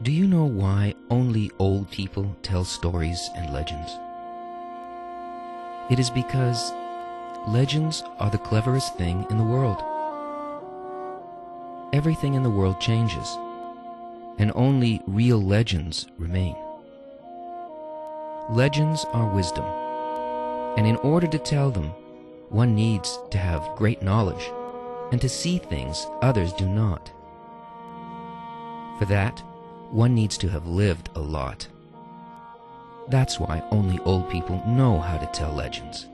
Do you know why only old people tell stories and legends? It is because legends are the cleverest thing in the world. Everything in the world changes, and only real legends remain. Legends are wisdom, and in order to tell them, one needs to have great knowledge and to see things others do not. For that, one needs to have lived a lot. That's why only old people know how to tell legends.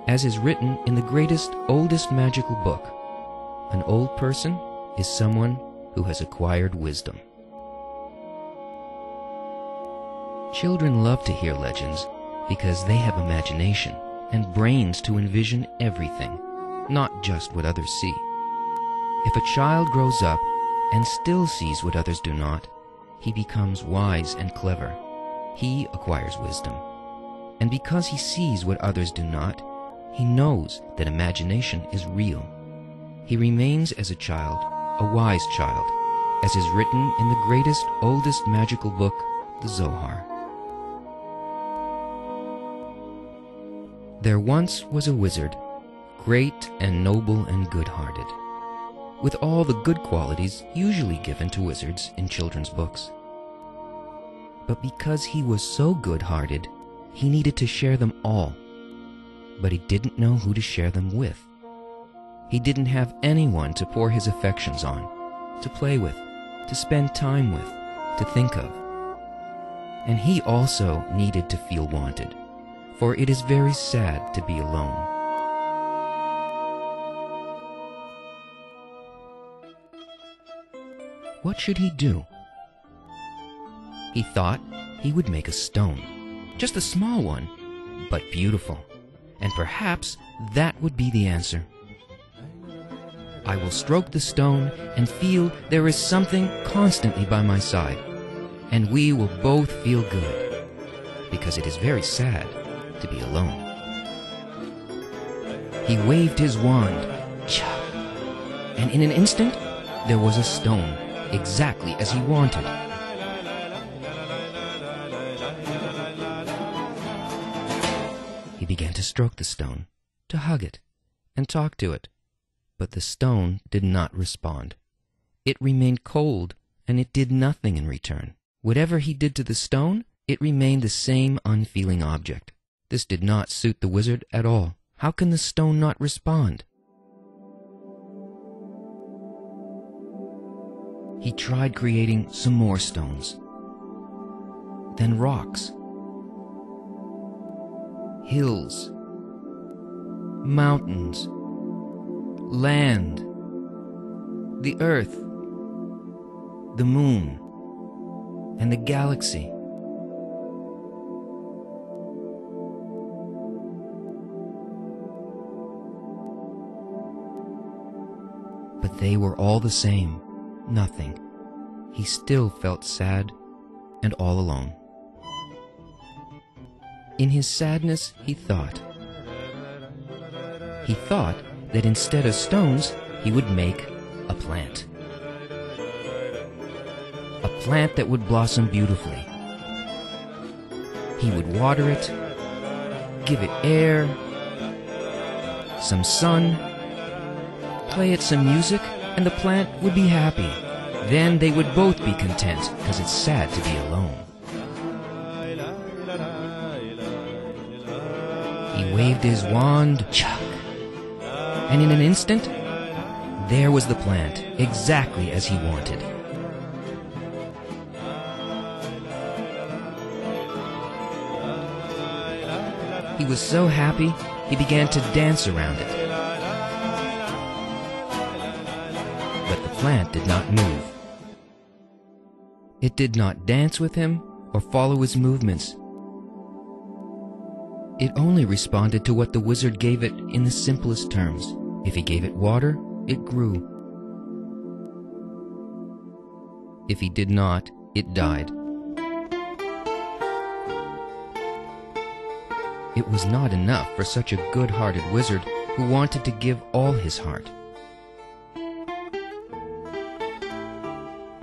As is written in the greatest, oldest magical book, an old person is someone who has acquired wisdom. Children love to hear legends because they have imagination and brains to envision everything, not just what others see. If a child grows up and still sees what others do not, he becomes wise and clever. He acquires wisdom. And because he sees what others do not, he knows that imagination is real. He remains as a child, a wise child, as is written in the greatest, oldest magical book, the Zohar. There once was a wizard, great and noble and good-hearted, with all the good qualities usually given to wizards in children's books. But because he was so good-hearted, he needed to share them all. But he didn't know who to share them with. He didn't have anyone to pour his affections on, to play with, to spend time with, to think of. And he also needed to feel wanted, for it is very sad to be alone. What should he do? He thought he would make a stone, just a small one, but beautiful, and perhaps that would be the answer. I will stroke the stone and feel there is something constantly by my side, and we will both feel good, because it is very sad to be alone. He waved his wand, cha, and in an instant there was a stone, exactly as he wanted. He began to stroke the stone, to hug it, and talk to it. But the stone did not respond. It remained cold, and it did nothing in return. Whatever he did to the stone, it remained the same unfeeling object. This did not suit the wizard at all. How can the stone not respond? He tried creating some more stones, then rocks, hills, mountains, land, the earth, the moon, and the galaxy. But they were all the same. Nothing. He still felt sad and all alone. In his sadness, he thought that instead of stones, he would make a plant. A plant that would blossom beautifully. He would water it, give it air, some sun, play it some music, and the plant would be happy. Then they would both be content, because it's sad to be alone. He waved his wand, chuck, and in an instant, there was the plant, exactly as he wanted. He was so happy, he began to dance around it. But the plant did not move. It did not dance with him or follow his movements. It only responded to what the wizard gave it in the simplest terms. If he gave it water, it grew. If he did not, it died. It was not enough for such a good-hearted wizard who wanted to give all his heart.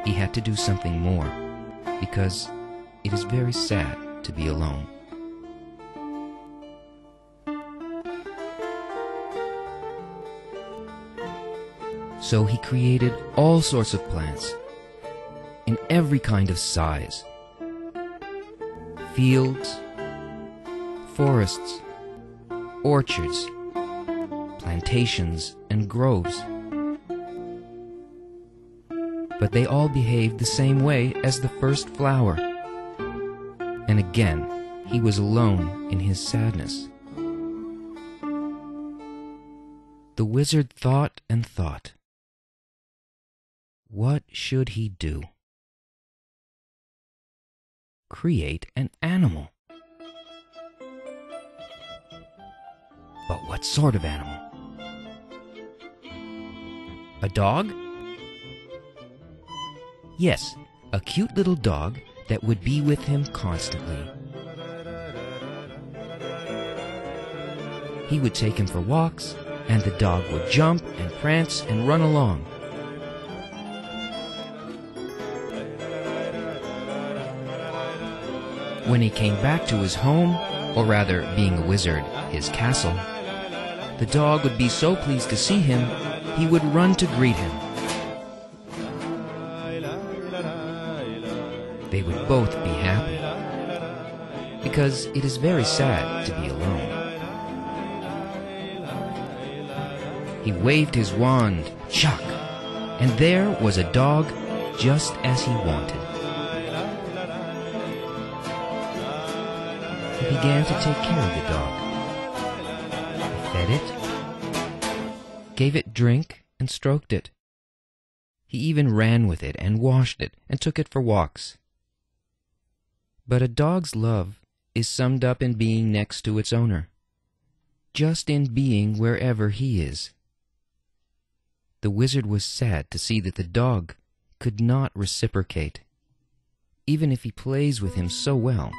He had to do something more, because it is very sad to be alone. So he created all sorts of plants, in every kind of size. Fields, forests, orchards, plantations, and groves. But they all behaved the same way as the first flower. And again, he was alone in his sadness. The wizard thought and thought. What should he do? Create an animal. But what sort of animal? A dog? Yes, a cute little dog that would be with him constantly. He would take him for walks, and the dog would jump and prance and run along. When he came back to his home, or rather, being a wizard, his castle, the dog would be so pleased to see him, he would run to greet him. They would both be happy, because it is very sad to be alone. He waved his wand, chuck, and there was a dog just as he wanted. He began to take care of the dog. He fed it, gave it drink, and stroked it. He even ran with it and washed it and took it for walks. But a dog's love is summed up in being next to its owner, just in being wherever he is. The wizard was sad to see that the dog could not reciprocate, even if he plays with him so well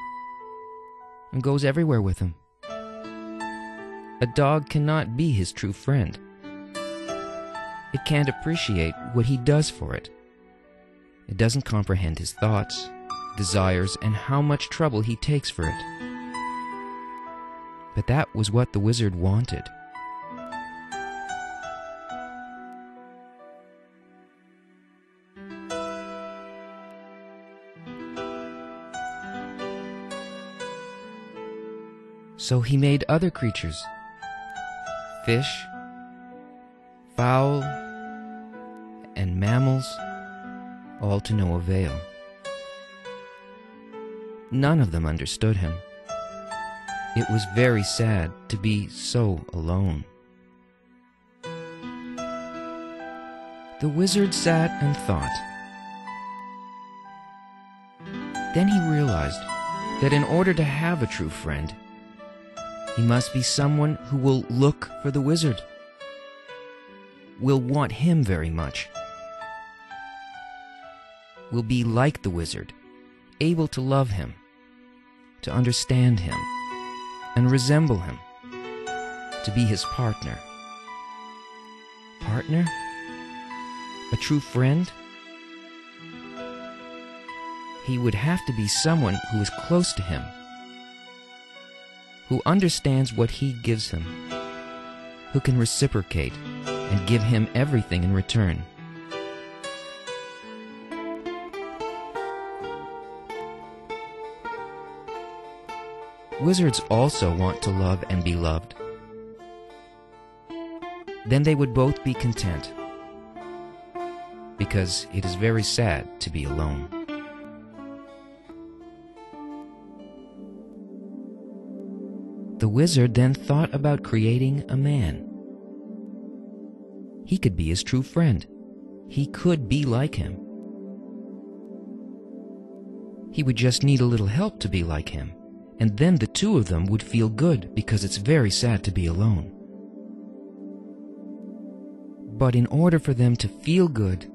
and goes everywhere with him. A dog cannot be his true friend. It can't appreciate what he does for it. It doesn't comprehend his thoughts, desires, and how much trouble he takes for it. But that was what the wizard wanted. So he made other creatures, fish, fowl, and mammals, all to no avail. None of them understood him. It was very sad to be so alone. The wizard sat and thought. Then he realized that in order to have a true friend, he must be someone who will look for the wizard, will want him very much, will be like the wizard, able to love him, to understand him, and resemble him, to be his partner. Partner? A true friend? He would have to be someone who is close to him, who understands what he gives him, who can reciprocate and give him everything in return. Wizards also want to love and be loved. Then they would both be content, because it is very sad to be alone. The wizard then thought about creating a man. He could be his true friend. He could be like him. He would just need a little help to be like him, and then the two of them would feel good, because it's very sad to be alone. But in order for them to feel good,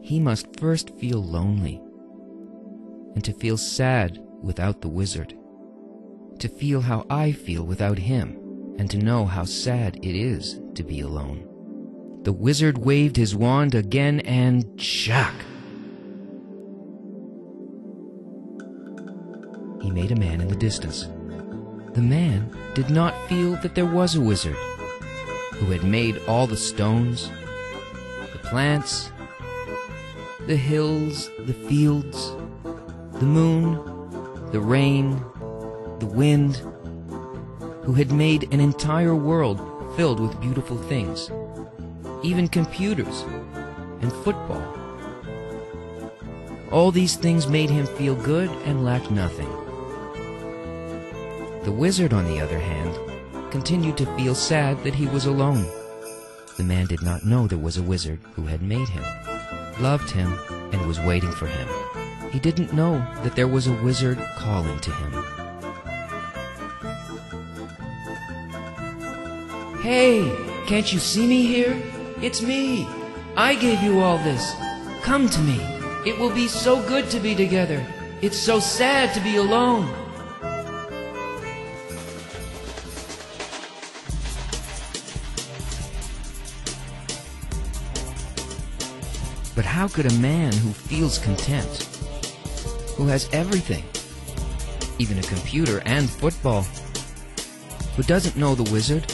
he must first feel lonely, and to feel sad without the wizard, to feel how I feel without him, and to know how sad it is to be alone. The wizard waved his wand again and, shack! made a man in the distance. The man did not feel that there was a wizard who had made all the stones, the plants, the hills, the fields, the moon, the rain, the wind, who had made an entire world filled with beautiful things, even computers and football. All these things made him feel good and lacked nothing. The wizard, on the other hand, continued to feel sad that he was alone. The man did not know there was a wizard who had made him, loved him, and was waiting for him. He didn't know that there was a wizard calling to him. "Hey, can't you see me here? It's me. I gave you all this. Come to me. It will be so good to be together. It's so sad to be alone." But how could a man who feels content, who has everything, even a computer and football, who doesn't know the wizard,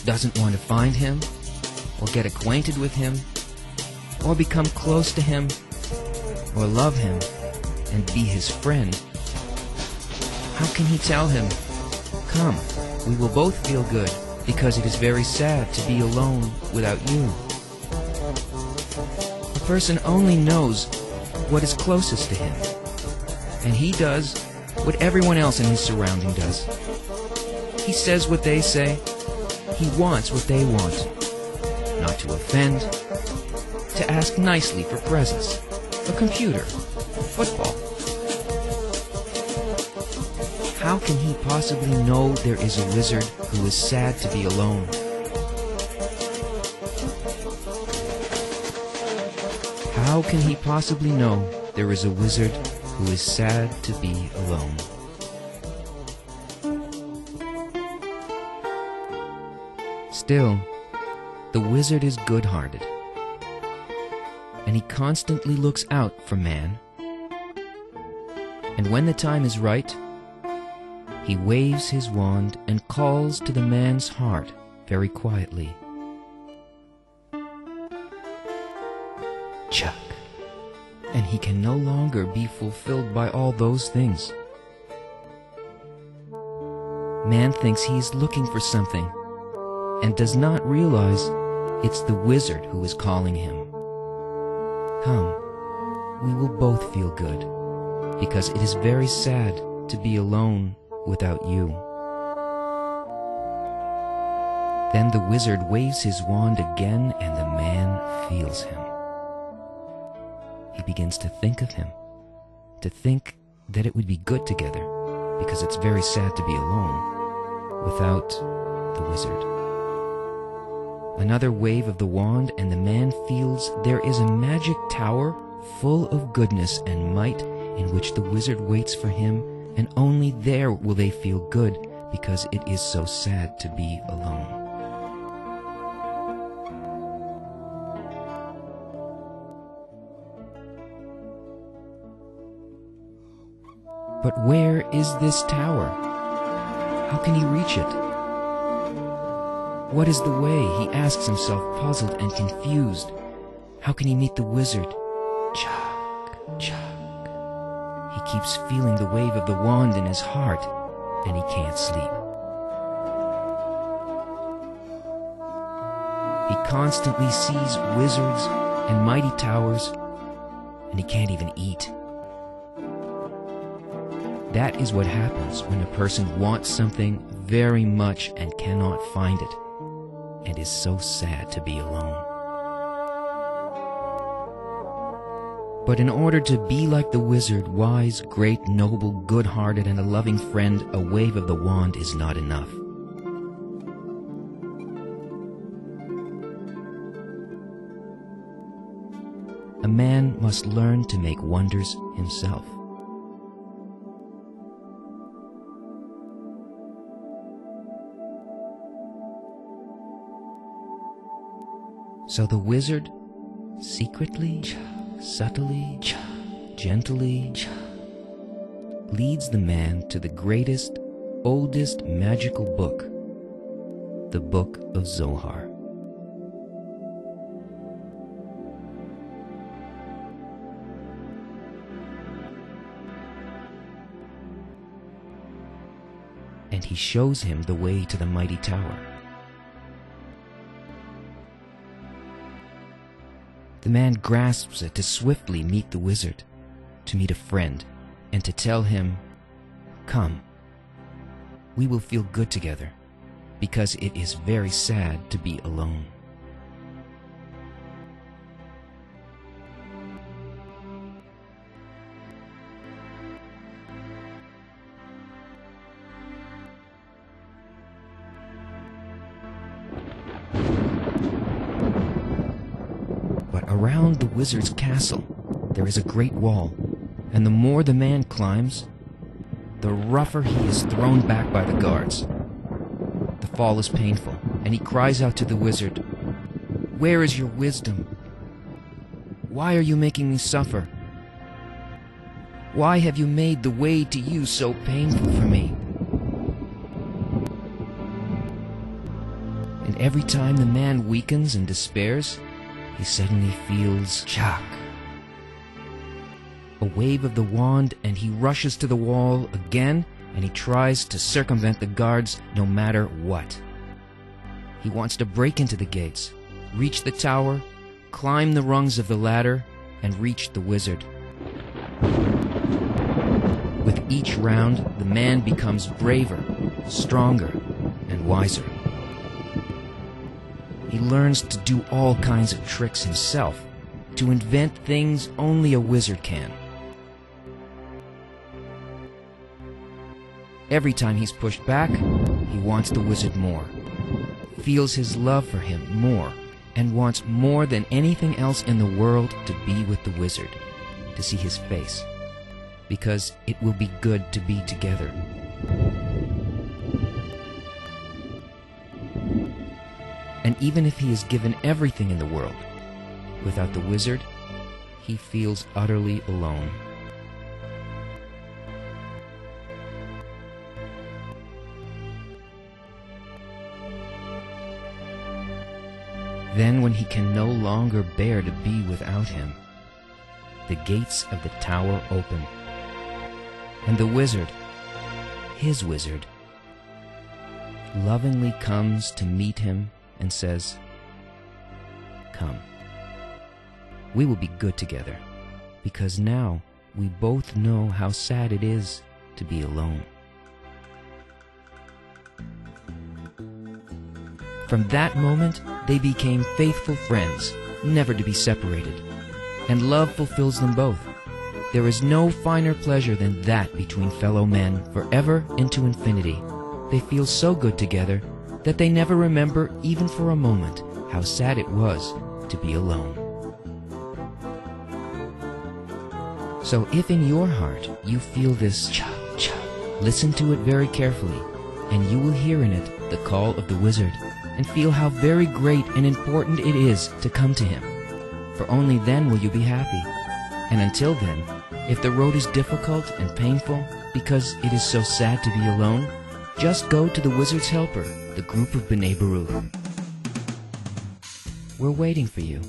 doesn't want to find him, or get acquainted with him, or become close to him, or love him, and be his friend, how can he tell him, "Come, we will both feel good, because it is very sad to be alone without you"? A person only knows what is closest to him, and he does what everyone else in his surrounding does. He says what they say, he wants what they want, not to offend, to ask nicely for presents, a computer, football. How can he possibly know there is a wizard who is sad to be alone? How can he possibly know there is a wizard who is sad to be alone? Still, the wizard is good-hearted, and he constantly looks out for man. And when the time is right, he waves his wand and calls to the man's heart very quietly. Chuck. And he can no longer be fulfilled by all those things. Man thinks he is looking for something and does not realize it's the wizard who is calling him. Come, we will both feel good, because it is very sad to be alone without you. Then the wizard waves his wand again, and the man feels him. He begins to think of him, to think that it would be good together, because it's very sad to be alone without the wizard. Another wave of the wand, and the man feels there is a magic tower full of goodness and might, in which the wizard waits for him, and only there will they feel good, because it is so sad to be alone. But where is this tower? How can he reach it? What is the way? He asks himself, puzzled and confused. How can he meet the wizard? Chuck, chuck. He keeps feeling the wave of the wand in his heart, and he can't sleep. He constantly sees wizards and mighty towers, and he can't even eat. That is what happens when a person wants something very much and cannot find it, and is so sad to be alone. But in order to be like the wizard, wise, great, noble, good-hearted, and a loving friend, a wave of the wand is not enough. A man must learn to make wonders himself. So the wizard, secretly, subtly, gently, leads the man to the greatest, oldest magical book, the Book of Zohar. And he shows him the way to the mighty tower. The man grasps it to swiftly meet the wizard, to meet a friend, and to tell him, "Come, we will feel good together, because it is very sad to be alone." But around the wizard's castle, there is a great wall, and the more the man climbs, the rougher he is thrown back by the guards. The fall is painful, and he cries out to the wizard, "Where is your wisdom? Why are you making me suffer? Why have you made the way to you so painful for me?" And every time the man weakens and despairs, he suddenly feels shock. A wave of the wand, and he rushes to the wall again, and he tries to circumvent the guards no matter what. He wants to break into the gates, reach the tower, climb the rungs of the ladder, and reach the wizard. With each round, the man becomes braver, stronger, and wiser. He learns to do all kinds of tricks himself, to invent things only a wizard can. Every time he's pushed back, he wants the wizard more, feels his love for him more, and wants more than anything else in the world to be with the wizard, to see his face, because it will be good to be together. And even if he is given everything in the world, without the wizard, he feels utterly alone. Then when he can no longer bear to be without him, the gates of the tower open, and the wizard, his wizard, lovingly comes to meet him and says, "Come, we will be good together, because now we both know how sad it is to be alone." From that moment, they became faithful friends, never to be separated, and love fulfills them both. There is no finer pleasure than that between fellow men, forever into infinity. They feel so good together that they never remember, even for a moment, how sad it was to be alone. So if in your heart you feel this cha-cha, listen to it very carefully, and you will hear in it the call of the wizard, and feel how very great and important it is to come to him, for only then will you be happy. And until then, if the road is difficult and painful because it is so sad to be alone, just go to the wizard's helper, the group of B'nai Baruch. We're waiting for you.